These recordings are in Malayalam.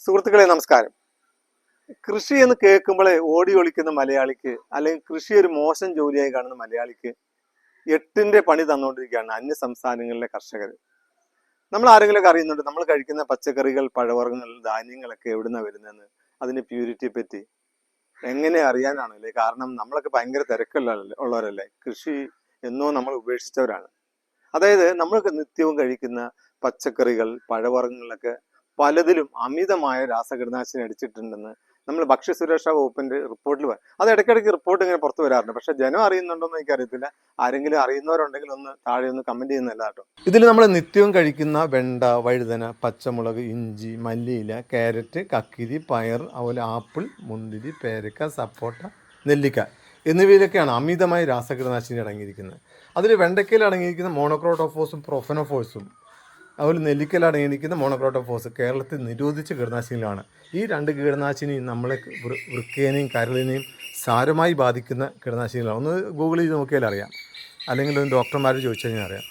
സുഹൃത്തുക്കളെ നമസ്കാരം. കൃഷി എന്ന് കേൾക്കുമ്പോഴേ ഓടി ഒളിക്കുന്ന മലയാളിക്ക്, അല്ലെങ്കിൽ കൃഷി ഒരു മോശം ജോലിയായി കാണുന്ന മലയാളിക്ക് എട്ടിന്റെ പണി തന്നുകൊണ്ടിരിക്കുകയാണ് അന്യ സംസ്ഥാനങ്ങളിലെ കർഷകർ. നമ്മൾ ആരെങ്കിലുമൊക്കെ അറിയുന്നുണ്ട് നമ്മൾ കഴിക്കുന്ന പച്ചക്കറികൾ, പഴവർഗ്ഗങ്ങൾ, ധാന്യങ്ങളൊക്കെ എവിടുന്ന വരുന്നതെന്ന്, അതിന്റെ പ്യൂരിറ്റിയെ പറ്റി എങ്ങനെ അറിയാനാണല്ലേ? കാരണം നമ്മളൊക്കെ ഭയങ്കര ഉള്ളവരല്ലേ, കൃഷി എന്നോ നമ്മൾ ഉപേക്ഷിച്ചവരാണ്. അതായത് നമ്മളൊക്കെ നിത്യവും കഴിക്കുന്ന പച്ചക്കറികൾ, പഴവർഗ്ഗങ്ങളിലൊക്കെ പലതിലും അമിതമായ രാസകീടനാശിനി അടിച്ചിട്ടുണ്ടെന്ന് നമ്മൾ ഭക്ഷ്യസുരക്ഷാ വകുപ്പിന്റെ റിപ്പോർട്ടിൽ അത് ഇടയ്ക്കിടയ്ക്ക് റിപ്പോർട്ട് ഇങ്ങനെ പുറത്തു വരാറുണ്ട്. പക്ഷെ ജനം അറിയുന്നുണ്ടോന്ന് എനിക്കറിയത്തില്ല. ആരെങ്കിലും അറിയുന്നവരുണ്ടെങ്കിൽ ഒന്ന് താഴെ ഒന്ന് കമന്റ് ചെയ്യുന്നല്ല കേട്ടോ. ഇതിൽ നമ്മൾ നിത്യവും കഴിക്കുന്ന വെണ്ട, വഴുതന, പച്ചമുളക്, ഇഞ്ചി, മല്ലിയില, ക്യാരറ്റ്, കക്കിരി, പയർ, അതുപോലെ ആപ്പിൾ, മുന്തിരി, പേരക്ക, സപ്പോട്ട, നെല്ലിക്ക എന്നിവയിലൊക്കെയാണ് അമിതമായ രാസകീടനാശിനി അടങ്ങിയിരിക്കുന്നത്. അതിൽ വെണ്ടയ്ക്കയിൽ അടങ്ങിയിരിക്കുന്ന മോണോക്രോട്ടോഫോസും പ്രൊഫനോഫോസും, അതുപോലെ നെല്ലിക്കയിൽ അടങ്ങിയിരിക്കുന്ന മോണോക്രോട്ടോഫോസ് കേരളത്തിൽ നിരോധിച്ച കീടനാശിനികളാണ്. ഈ രണ്ട് കീടനാശിനി നമ്മളെ വൃക്കേനെയും കരളിനെയും സാരമായി ബാധിക്കുന്ന കീടനാശിനികളാണ്. ഒന്ന് ഗൂഗിൾ ചെയ്ത് നോക്കിയാൽ അറിയാം, അല്ലെങ്കിൽ ഒരു ഡോക്ടർമാർ ചോദിച്ചു കഴിഞ്ഞാൽ അറിയാം.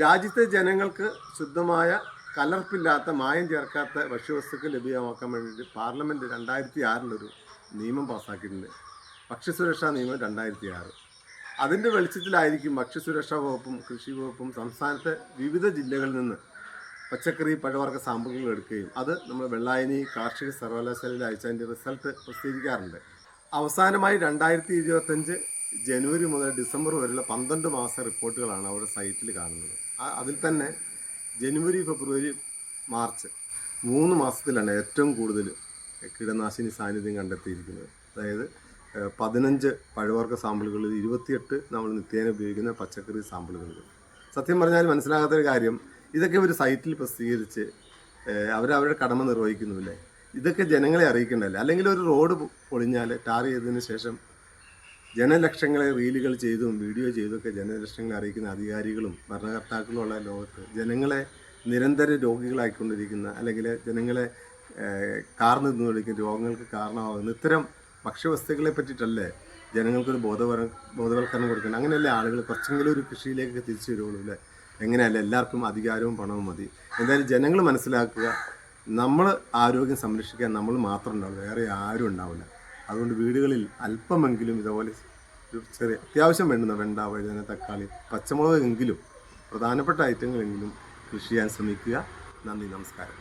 രാജ്യത്തെ ജനങ്ങൾക്ക് ശുദ്ധമായ, കലർപ്പില്ലാത്ത, മായം ചേർക്കാത്ത ഭക്ഷ്യവസ്തുക്കൾ ലഭ്യമാക്കാൻ വേണ്ടിയിട്ട് പാർലമെൻറ്റ് 2006 നിയമം പാസ്സാക്കിയിട്ടുണ്ട്. ഭക്ഷ്യസുരക്ഷാ നിയമം 2006. അതിൻ്റെ വെളിച്ചത്തിലായിരിക്കും ഭക്ഷ്യസുരക്ഷാ വകുപ്പും കൃഷി വകുപ്പും സംസ്ഥാനത്തെ വിവിധ ജില്ലകളിൽ നിന്ന് പച്ചക്കറി, പഴവർഗ്ഗ സാമ്പിളുകൾ എടുക്കുകയും അത് നമ്മൾ വെള്ളായണി കാർഷിക സർവകലാശാലയിൽ അയച്ചതിൻ്റെ റിസൾട്ട് പ്രസിദ്ധീകരിക്കാറുണ്ട്. അവസാനമായി 2025 ജനുവരി മുതൽ ഡിസംബർ വരെയുള്ള 12 മാസ റിപ്പോർട്ടുകളാണ് അവരുടെ സൈറ്റിൽ കാണുന്നത്. അതിൽ തന്നെ ജനുവരി, ഫെബ്രുവരി, മാർച്ച് 3 മാസത്തിലാണ് ഏറ്റവും കൂടുതൽ കീടനാശിനി സാന്നിധ്യം കണ്ടെത്തിയിരിക്കുന്നത്. അതായത് 15 പഴവർഗ്ഗ സാമ്പിളുകളിൽ 28 നമ്മൾ നിത്യേന ഉപയോഗിക്കുന്ന പച്ചക്കറി സാമ്പിളുകളിൽ. സത്യം പറഞ്ഞാൽ മനസ്സിലാകാത്തൊരു കാര്യം, ഇതൊക്കെ ഒരു സൈറ്റിൽ പ്രസിദ്ധീകരിച്ച് അവരവരുടെ കടമ നിർവഹിക്കുന്നുമില്ലേ? ഇതൊക്കെ ജനങ്ങളെ അറിയിക്കണ്ടല്ലേ? അല്ലെങ്കിൽ ഒരു റോഡ് പൊളിഞ്ഞാൽ ടാർ ചെയ്തതിന് ശേഷം ജനലക്ഷങ്ങളെ റീലുകൾ ചെയ്തും വീഡിയോ ചെയ്തൊക്കെ ജനലക്ഷങ്ങളെ അറിയിക്കുന്ന അധികാരികളും ഭരണകർത്താക്കളും ഉള്ള ലോകത്ത് ജനങ്ങളെ നിരന്തര രോഗികളായിക്കൊണ്ടിരിക്കുന്ന, അല്ലെങ്കിൽ ജനങ്ങളെ കാർന്നു നിന്നുകൊണ്ടിരിക്കുന്ന രോഗങ്ങൾക്ക് കാരണമാകുന്ന ഇത്തരം ഭക്ഷ്യവസ്തുക്കളെ പറ്റിയിട്ടല്ലേ ജനങ്ങൾക്കൊരു ബോധവൽക്കരണം കൊടുക്കണം? അങ്ങനെയല്ലേ ആളുകൾ കുറച്ചെങ്കിലും ഒരു കൃഷിയിലേക്ക് തിരിച്ചു വരുള്ളൂ അല്ലേ? എങ്ങനെയല്ല എല്ലാവർക്കും അധികാരവും പണവും മതി. എന്തായാലും ജനങ്ങൾ മനസ്സിലാക്കുക, നമ്മൾ ആരോഗ്യം സംരക്ഷിക്കാൻ നമ്മൾ മാത്രം ഉണ്ടാവും, വേറെ ആരും ഉണ്ടാവില്ല. അതുകൊണ്ട് വീടുകളിൽ അല്പമെങ്കിലും ഇതുപോലെ ഒരു ചെറിയ അത്യാവശ്യം വേണ്ടുന്ന വെണ്ട, വഴുതന, തക്കാളി, പച്ചമുളകെങ്കിലും പ്രധാനപ്പെട്ട ഐറ്റങ്ങളെങ്കിലും കൃഷി ചെയ്യാൻ ശ്രമിക്കുക. നന്ദി, നമസ്കാരം.